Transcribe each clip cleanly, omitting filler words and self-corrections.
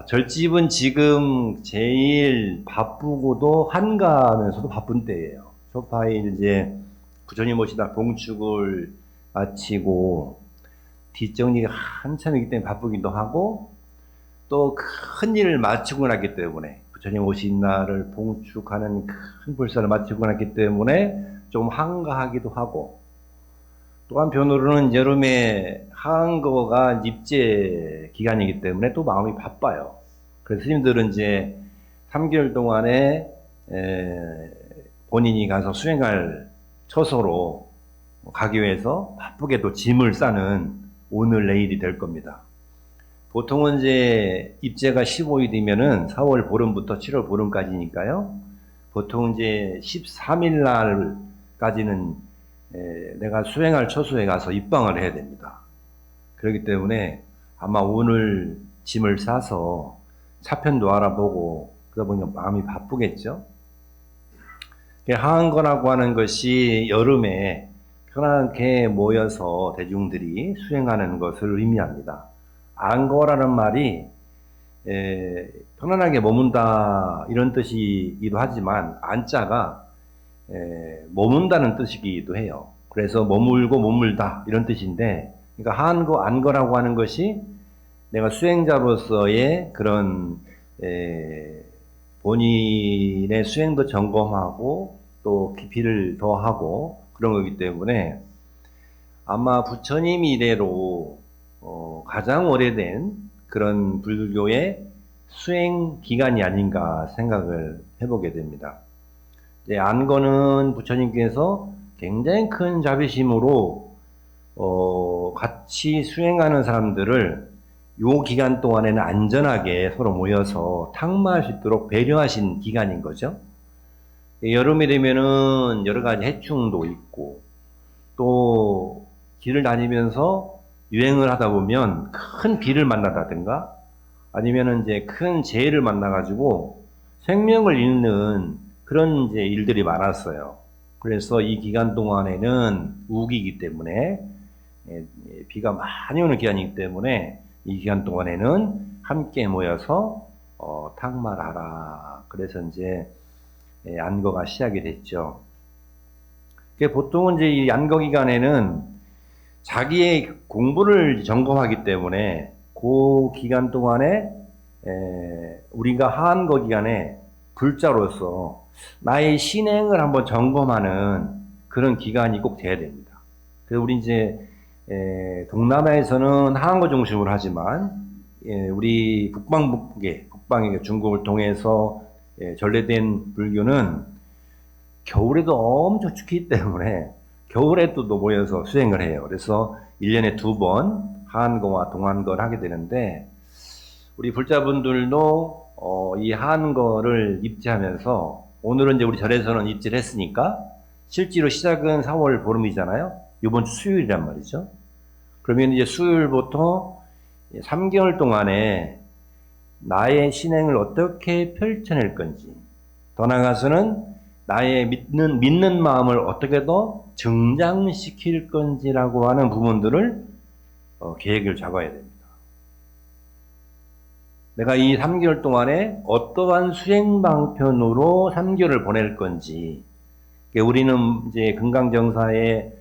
절집은 지금 제일 바쁘고도 한가하면서도 바쁜 때예요. 소파에 이제 부처님 모시다 봉축을 마치고 뒷정리가 한참이기 때문에 바쁘기도 하고, 또 큰 일을 마치고 났기 때문에, 부처님 오신 날을 봉축하는 큰 불사를 마치고 났기 때문에 좀 한가하기도 하고, 또 한편으로는 여름에 한거가 입제 기간이기 때문에 또 마음이 바빠요. 그래서 스님들은 이제 3개월 동안에 본인이 가서 수행할 처소로 가기 위해서 바쁘게 또 짐을 싸는 오늘 내일이 될 겁니다. 보통은 이제 입제가 15일이면은 4월 보름부터 7월 보름까지니까요. 보통 이제 13일 날까지는 내가 수행할 처소에 가서 입방을 해야 됩니다. 그렇기 때문에 아마 오늘 짐을 싸서 차편도 알아보고 그러다 보니까 마음이 바쁘겠죠. 하한거라고 하는 것이 여름에 편하게 모여서 대중들이 수행하는 것을 의미합니다. 안거라는 말이 편안하게 머문다 이런 뜻이기도 하지만 안자가 머문다는 뜻이기도 해요. 그래서 머물고 머물다 이런 뜻인데, 그러니까 한거 안거라고 하는 것이 내가 수행자로서의 그런 본인의 수행도 점검하고 또 깊이를 더하고 그런 거기 때문에 아마 부처님 이래로 가장 오래된 그런 불교의 수행 기간이 아닌가 생각을 해보게 됩니다. 안거는 부처님께서 굉장히 큰 자비심으로 같이 수행하는 사람들을 요 기간 동안에는 안전하게 서로 모여서 탁마할 수 있도록 배려하신 기간인 거죠. 여름이 되면은 여러 가지 해충도 있고, 또 길을 다니면서 유행을 하다 보면 큰 비를 만나다든가 아니면은 이제 큰 재해를 만나가지고 생명을 잃는 그런 이제 일들이 많았어요. 그래서 이 기간 동안에는 우기이기 때문에 비가 많이 오는 기간이기 때문에 이 기간 동안에는 함께 모여서 탁말하라. 그래서 이제 안거가 시작이 됐죠. 보통은 이제 이 안거 기간에는 자기의 공부를 점검하기 때문에 그 기간 동안에 우리가 하한거 기간에 불자로서 나의 신행을 한번 점검하는 그런 기간이 꼭 돼야 됩니다. 그래서 우리 이제 동남아에서는 하한거 중심으로 하지만 우리 북방에 중국을 통해서 전래된 불교는 겨울에도 엄청 춥기 때문에 겨울에도 모여서 수행을 해요. 그래서 1년에 2번 하한거와 동한거를 하게 되는데, 우리 불자분들도 이 하한거를 입지하면서, 오늘은 이제 우리 절에서는 입지를 했으니까 실제로 시작은 4월 보름이잖아요. 이번 주 수요일이란 말이죠. 그러면 이제 수요일부터 3개월 동안에 나의 신행을 어떻게 펼쳐낼 건지, 더 나아가서는 나의 믿는 마음을 어떻게 더 증장시킬 건지라고 하는 부분들을 계획을 잡아야 됩니다. 내가 이 3개월 동안에 어떠한 수행 방편으로 3개월을 보낼 건지, 우리는 이제 금강정사에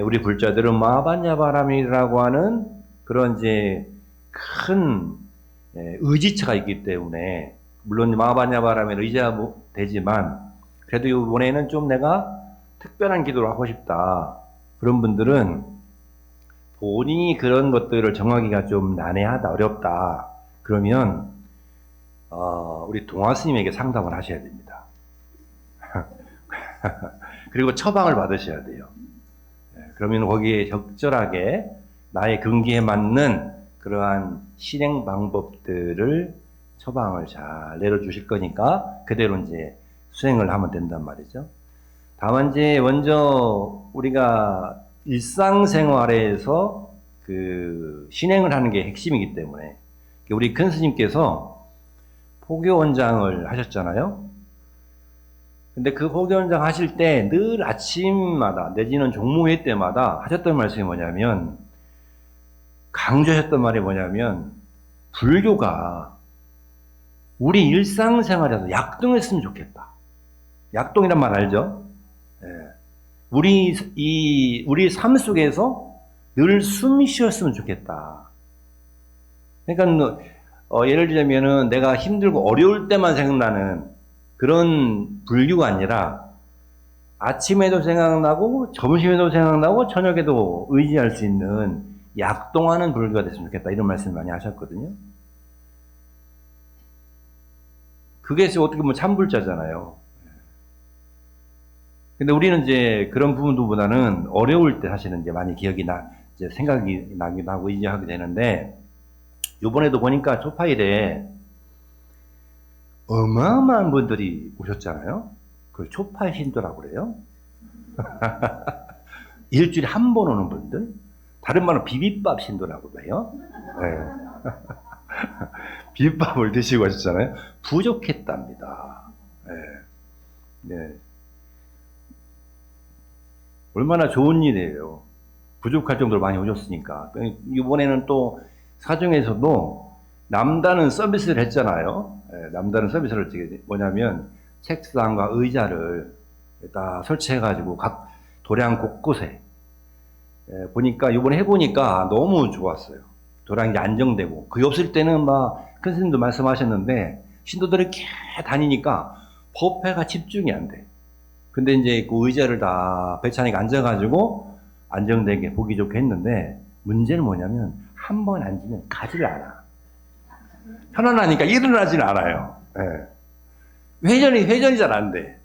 우리 불자들은 마하반야바람이라고 하는 그런 이제 큰 의지처가 있기 때문에, 물론 마하반야바람에 의지가 되지만 그래도 이번에는 좀 내가 특별한 기도를 하고 싶다. 그런 분들은 본인이 그런 것들을 정하기가 좀 난해하다, 어렵다. 그러면 우리 동화스님에게 상담을 하셔야 됩니다. 그리고 처방을 받으셔야 돼요. 그러면 거기에 적절하게 나의 근기에 맞는 그러한 실행 방법들을 처방을 잘 내려주실 거니까 그대로 이제 수행을 하면 된단 말이죠. 다만 이제 먼저 우리가 일상생활에서 그 신행을 하는 게 핵심이기 때문에, 우리 큰 스님께서 포교원장을 하셨잖아요. 근데 그 포교원장 하실 때 늘 아침마다 내지는 종무회 때마다 하셨던 말씀이 뭐냐면, 강조하셨던 말이 뭐냐면, 불교가 우리 일상생활에서 약동했으면 좋겠다. 약동이란 말 알죠? 예. 우리 삶 속에서 늘 숨이 쉬었으면 좋겠다. 그러니까, 예를 들자면은 내가 힘들고 어려울 때만 생각나는 그런 불교가 아니라 아침에도 생각나고, 점심에도 생각나고, 저녁에도 의지할 수 있는 약동하는 불교가 됐으면 좋겠다. 이런 말씀 많이 하셨거든요. 그게 어떻게 보면 참불자잖아요. 근데 우리는 이제 그런 부분보다는 어려울 때 사실은 이제 많이 이제 생각이 나기도 하고 의지하게 되는데, 요번에도 보니까 초파일에 어마어마한 분들이 오셨잖아요. 그걸 초파일 신도라고 그래요. 일주일에 한 번 오는 분들. 다른 말로 비빔밥 신도라고 그래요. 네. 비빔밥을 드시고 하셨잖아요. 부족했답니다. 네. 네. 얼마나 좋은 일이에요. 부족할 정도로 많이 오셨으니까. 이번에는 또 사정에서도 남다른 서비스를 했잖아요. 네. 남다른 서비스를 어떻게 뭐냐면 책상과 의자를 다 설치해가지고 각 도량 곳곳에 보니까 이번에 해보니까 너무 좋았어요. 도량이 안정되고 그게 없을 때는 막 큰 스님도 말씀하셨는데 신도들이 이렇게 다니니까 법회가 집중이 안 돼. 근데 이제 그 의자를 다 배차니까 앉아가지고 안정되게 보기 좋게 했는데 문제는 뭐냐면 한 번 앉으면 가지를 않아. 편안하니까 일어나지는 않아요. 네. 회전이 잘 안 돼.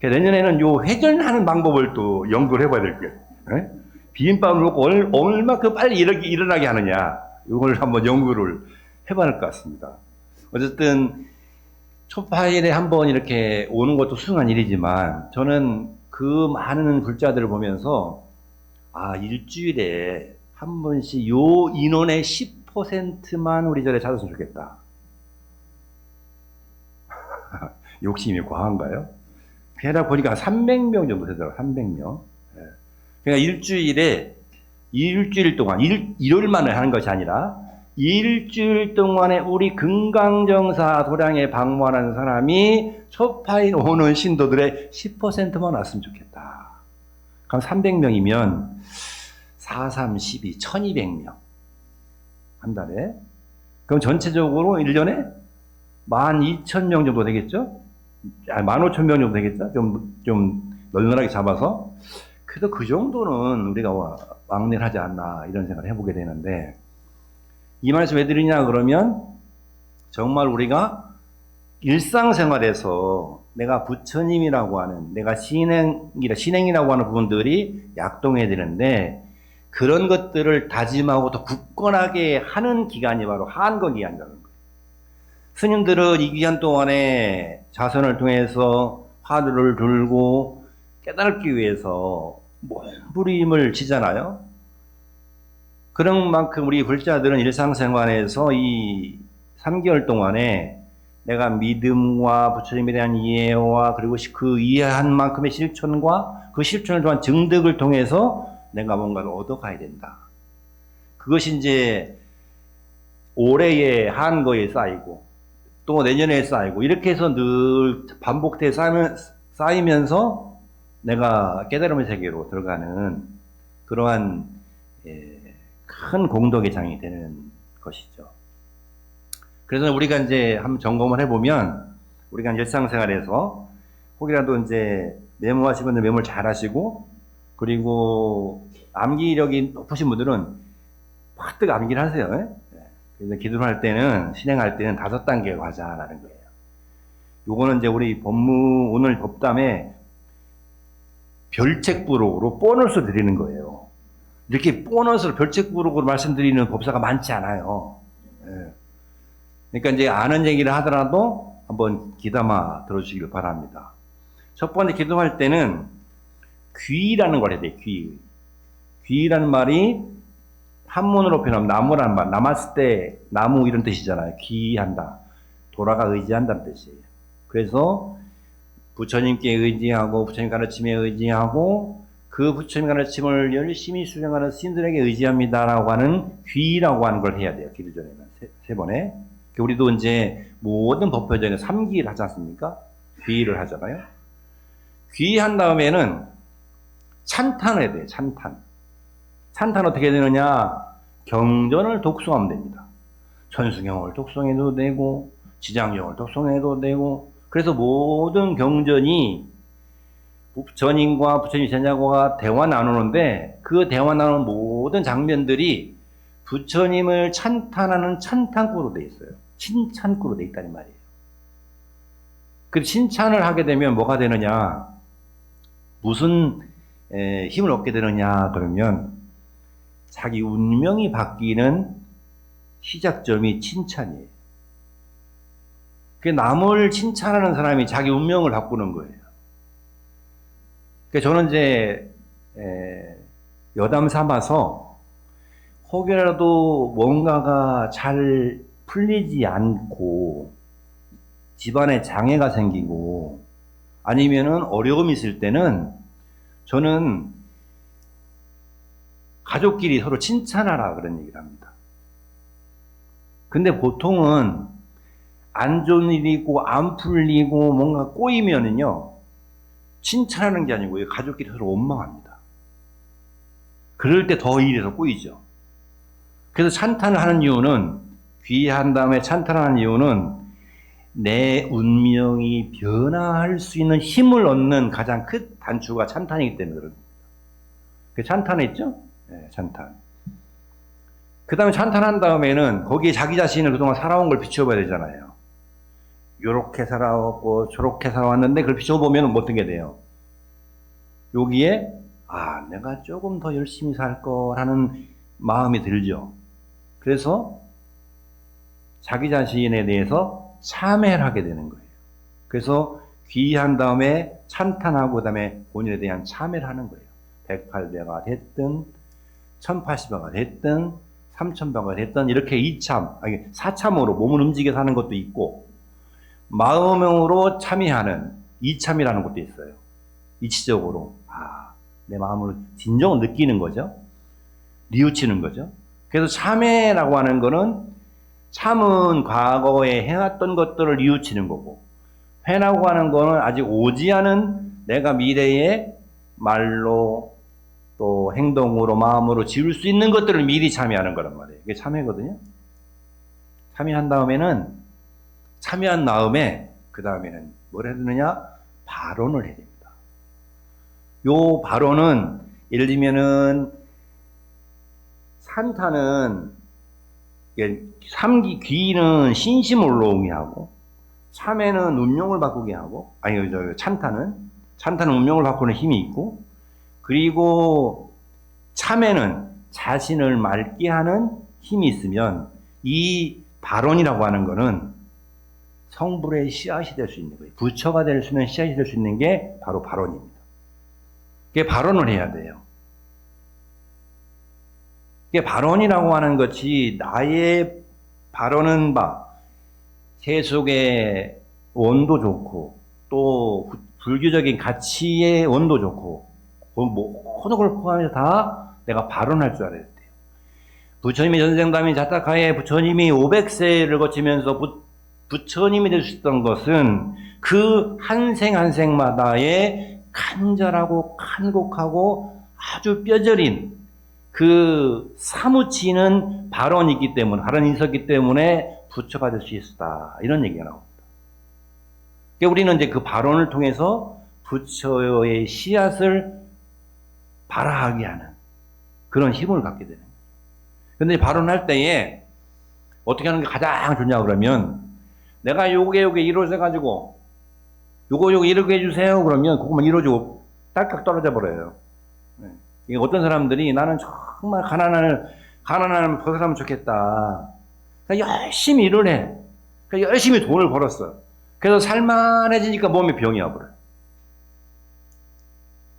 내년에는 요 회전하는 방법을 또 연구를 해봐야 될 거예요. 네? 비빔밥을 먹고 얼마큼 빨리 일어나게 하느냐, 이걸 한번 연구를 해봐야 할 것 같습니다. 어쨌든, 초파일에 한번 이렇게 오는 것도 수상한 일이지만, 저는 그 많은 불자들을 보면서, 일주일에 한 번씩 요 인원의 10%만 우리 절에 찾았으면 좋겠다. 욕심이 과한가요? 그냥 보니까 300명 정도 되더라고요. 300명. 그러니까 일주일 동안, 일요일만을 하는 것이 아니라, 일주일 동안에 우리 금강정사 도량에 방문하는 사람이 초파일 오는 신도들의 10%만 왔으면 좋겠다. 그럼 300명이면 4, 3, 12, 1200명. 한 달에. 그럼 전체적으로 1년에 12,000명 정도 되겠죠? 15,000명 정도 되겠죠? 좀 널널하게 잡아서. 그래도 그 정도는 우리가 왕래를 하지 않나, 이런 생각을 해보게 되는데, 이 말씀 왜 드리냐, 그러면, 정말 우리가 일상생활에서 내가 부처님이라고 하는, 내가 신행이라고 하는 부분들이 약동해야 되는데, 그런 것들을 다짐하고 더 굳건하게 하는 기간이 바로 한거 기간이라는 거예요. 스님들은 이 기간 동안에 자선을 통해서 화두를 들고 깨달기 위해서 몸부림을 치잖아요. 그런 만큼 우리 불자들은 일상생활에서 이 3개월 동안에 내가 믿음과 부처님에 대한 이해와 그리고 그 이해한 만큼의 실천과 그 실천을 통한 증득을 통해서 내가 뭔가를 얻어가야 된다. 그것이 이제 올해의 한거에 쌓이고 또 내년에 쌓이고 이렇게 해서 늘 반복돼 쌓이면서 내가 깨달음의 세계로 들어가는 그러한 큰 공덕의 장이 되는 것이죠. 그래서 우리가 이제 한번 점검을 해보면 우리가 일상생활에서 혹이라도 이제 메모하시는 분들 메모를 잘 하시고 그리고 암기력이 높으신 분들은 확 암기를 하세요. 그래서 기도를 할 때는 신행할 때는 5단계 가자라는 거예요. 요거는 이제 우리 오늘 법담에 별책부록으로 보너스를 드리는 거예요. 이렇게 보너스를 별책부록으로 말씀드리는 법사가 많지 않아요. 그러니까 이제 아는 얘기를 하더라도 한번 귀담아 들어주시길 바랍니다. 첫 번째 기도할 때는 귀라는 걸 해야 돼요. 귀라는 말이 한문으로 표현하면 나무라는 말, 남았을 때 나무 이런 뜻이잖아요. 귀한다. 돌아가 의지한다는 뜻이에요. 그래서 부처님께 의지하고 부처님 가르침에 의지하고 그 부처님 가르침을 열심히 수행하는 스님들에게 의지합니다라고 하는 귀라고 하는 걸 해야 돼요. 기도 전에는 세 번에. 우리도 이제 모든 법회 전에 3기를 하지 않습니까? 귀의를 하잖아요. 귀의한 다음에는 찬탄을 해야 돼요. 찬탄 어떻게 되느냐? 경전을 독송하면 됩니다. 천수경을 독송해도 되고 지장경을 독송해도 되고, 그래서 모든 경전이 부처님과 부처님 제자가 대화 나누는데, 그 대화 나누는 모든 장면들이 부처님을 찬탄하는 찬탄구로 돼 있어요. 칭찬구로 돼 있다는 말이에요. 그 칭찬을 하게 되면 뭐가 되느냐? 무슨 힘을 얻게 되느냐 그러면, 자기 운명이 바뀌는 시작점이 칭찬이에요. 그 남을 칭찬하는 사람이 자기 운명을 바꾸는 거예요. 그러니까 저는 이제 여담 삼아서 혹여라도 뭔가가 잘 풀리지 않고 집안에 장애가 생기고 아니면은 어려움이 있을 때는 저는 가족끼리 서로 칭찬하라 그런 얘기를 합니다. 근데 보통은 안 좋은 일이 있고 안 풀리고 뭔가 꼬이면은요, 칭찬하는 게 아니고 가족끼리 서로 원망합니다. 그럴 때 더 일이 더 꼬이죠. 그래서 찬탄을 하는 이유는, 귀의한 다음에 찬탄하는 이유는 내 운명이 변화할 수 있는 힘을 얻는 가장 큰 단추가 찬탄이기 때문에 그렇습니다. 그 찬탄에 있죠? 네, 찬탄. 그 다음에 찬탄한 다음에는 거기에 자기 자신을 그동안 살아온 걸 비춰봐야 되잖아요. 요렇게 살아왔고 저렇게 살아왔는데 그걸 비춰보면 어떤 게 돼요? 여기에 내가 조금 더 열심히 살 거라는 마음이 들죠. 그래서 자기 자신에 대해서 참회를 하게 되는 거예요. 그래서 귀의한 다음에 찬탄하고 그 다음에 본인에 대한 참회를 하는 거예요. 108배가 됐든 1080배가 됐든 3000배가 됐든 이렇게 4참으로 몸을 움직여 사는 것도 있고, 마음으로 참여하는 이참이라는 것도 있어요. 이치적으로 내 마음으로 진정을 느끼는 거죠. 뉘우치는 거죠. 그래서 참회라고 하는 거는, 참은 과거에 해왔던 것들을 뉘우치는 거고, 회라고 하는 거는 아직 오지 않은 내가 미래에 말로 또 행동으로 마음으로 지을 수 있는 것들을 미리 참여하는 거란 말이에요. 이게 참회거든요. 참여한 다음에 그 다음에는 뭘 해야 되느냐? 발언을 해야 됩니다. 요 발언은 예를 들면은 산타는 3기 귀는 신심을 올라오게 하고, 참회는 운명을 바꾸게 하고, 찬탄은 운명을 바꾸는 힘이 있고, 그리고 참회는 자신을 맑게 하는 힘이 있으면, 이 발언이라고 하는 거는 성불의 씨앗이 될 수 있는 거예요. 부처가 될 수 있는 씨앗이 될 수 있는 게 바로 발언입니다. 그게 발언을 해야 돼요. 이게 발언이라고 하는 것이, 나의 발언은 세속의 원도 좋고, 또 불교적인 가치의 원도 좋고, 모든 걸 포함해서 다 내가 발언할 줄 알아야 돼요. 부처님의 전생담인 자타카에 부처님이 500세를 거치면서 부처님이 될 수 있던 것은 그 한 생 한 생마다의 간절하고 간곡하고 아주 뼈저린 그 사무치는 발언이 있었기 때문에 부처가 될 수 있었다. 이런 얘기가 나옵니다. 그러니까 우리는 이제 그 발언을 통해서 부처의 씨앗을 발화하게 하는 그런 힘을 갖게 되는 거예요. 근데 발언할 때에 어떻게 하는 게 가장 좋냐 그러면, 내가 요게 이루어져가지고 요거 이렇게 해주세요 그러면 그것만 이루어지고 딸깍 떨어져 버려요. 이게 어떤 사람들이, 나는 정말 가난하면 벗어나면 좋겠다. 그러니까 열심히 일을 해. 그러니까 열심히 돈을 벌었어. 그래서 살만해지니까 몸에 병이 와버려요.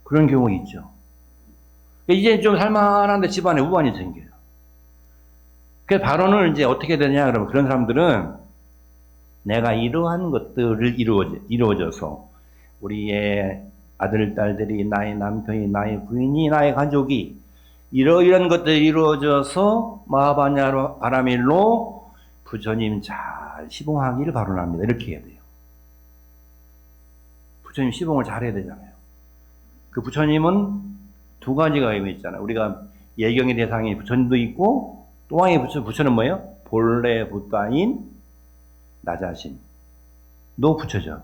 그런 경우가 있죠. 이제 좀 살만한데 집안에 우환이 생겨요. 그 발언을 이제 어떻게 되냐 그러면, 그런 사람들은 내가 이러한 것들을 이루어져서 우리의 아들, 딸들이, 나의 남편이, 나의 부인이, 나의 가족이 이러이런 것들이 이루어져서 마하바냐 바라밀로 부처님 잘 시봉하기를 바라옵니다. 이렇게 해야 돼요. 부처님 시봉을 잘 해야 되잖아요. 그 부처님은 두 가지가 있잖아요. 우리가 예경의 대상이 부처님도 있고 또 하나의 부처는 뭐예요? 본래 부따인 나 자신. 너 부처죠.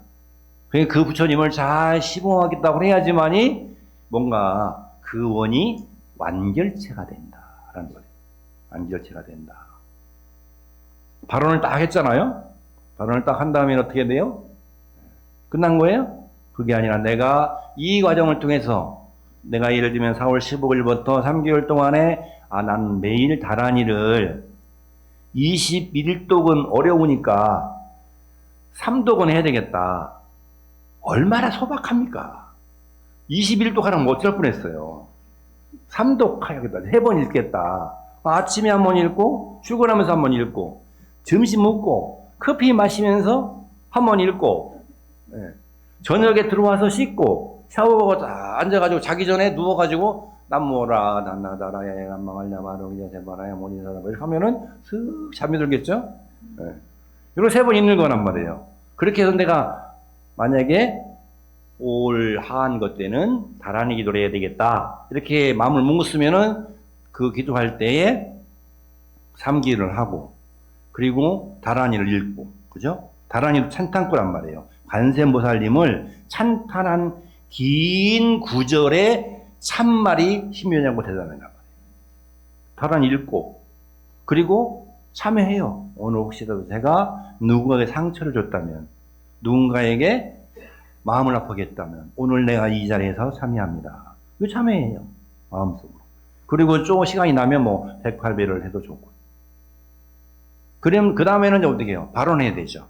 그러니까 그 부처님을 잘 시봉하겠다고 해야지만이 뭔가 그 원이 완결체가 된다라는 거예요. 완결체가 된다. 발언을 딱 했잖아요. 발언을 딱 한 다음에 어떻게 돼요? 끝난 거예요? 그게 아니라 내가 이 과정을 통해서 내가 예를 들면 4월 15일부터 3개월 동안에 난 매일 다란이를 21독은 어려우니까 3독은 해야 되겠다. 얼마나 소박합니까? 21독 하라면 어쩔 뻔했어요. 3독 해야겠다. 3번 읽겠다. 아침에 한 번 읽고 출근하면서 한 번 읽고 점심 먹고 커피 마시면서 한 번 읽고 저녁에 들어와서 씻고 샤워하고 앉아가지고 자기 전에 누워가지고 남모라 난나다라야 남마말냐마로 이제바라야 모니사다 이렇게 하면은 슥 잠이 들겠죠? 이걸 3번 읽는 거란 말이에요. 그렇게 해서 내가 만약에 올 하한 것 때는 다란이 기도를 해야 되겠다 이렇게 마음을 먹었으면은 그 기도할 때에 3기를 하고 그리고 다란이를 읽고 그죠? 다란이도 찬탄구란 말이에요. 관세음보살님을 찬탄한 긴 구절에 참말이 심연하고 대단하단 말이에요. 다란이 읽고 그리고 참회해요. 오늘 혹시라도 제가 누군가에게 상처를 줬다면 누군가에게 마음을 아프게 했다면 오늘 내가 이 자리에서 참회합니다. 이거 참회해요. 마음속으로. 그리고 좀 시간이 나면 뭐 108배를 해도 좋고. 그럼 그 다음에는 어떻게 해요? 발언해야 되죠.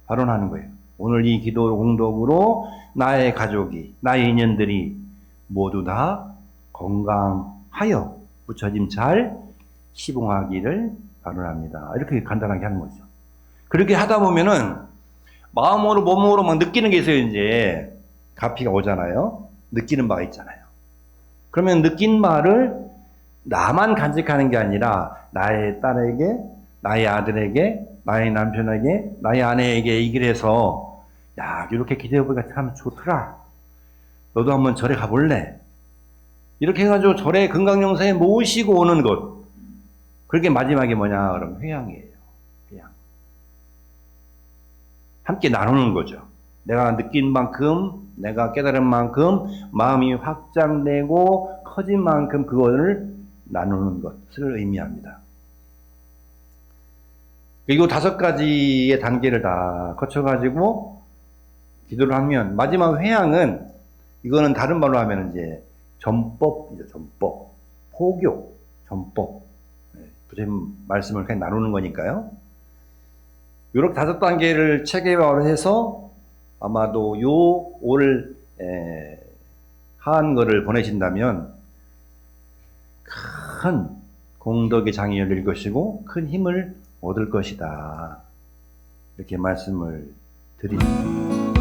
발언하는 거예요. 오늘 이 기도 공덕으로 나의 가족이, 나의 인연들이 모두 다 건강하여 부처님 잘 시봉하기를 발언합니다. 이렇게 간단하게 하는 거죠. 그렇게 하다 보면은 마음으로 몸으로 막 느끼는 게 있어요. 이제 가피가 오잖아요. 느끼는 바가 있잖아요. 그러면 느낀 바를 나만 간직하는 게 아니라 나의 딸에게, 나의 아들에게, 나의 남편에게, 나의 아내에게 얘기를 해서 야 이렇게 기도해보니까 참 좋더라. 너도 한번 절에 가볼래? 이렇게 해가지고 절에 금강용사에 모시고 오는 것. 그게 마지막에 뭐냐 그러면 회양이에요. 회양. 함께 나누는 거죠. 내가 느낀 만큼, 내가 깨달은 만큼 마음이 확장되고 커진 만큼 그거를 나누는 것을 의미합니다. 그리고 5가지의 단계를 다 거쳐가지고 기도를 하면 마지막 회양은 이거는 다른 말로 하면 이제 전법이죠. 전법, 포교, 전법. 부처님 말씀을 그냥 나누는 거니까요. 이렇게 5단계를 체계화해서 아마도 올 하한 거를 보내신다면 큰 공덕의 장이 열릴 것이고 큰 힘을 얻을 것이다. 이렇게 말씀을 드립니다.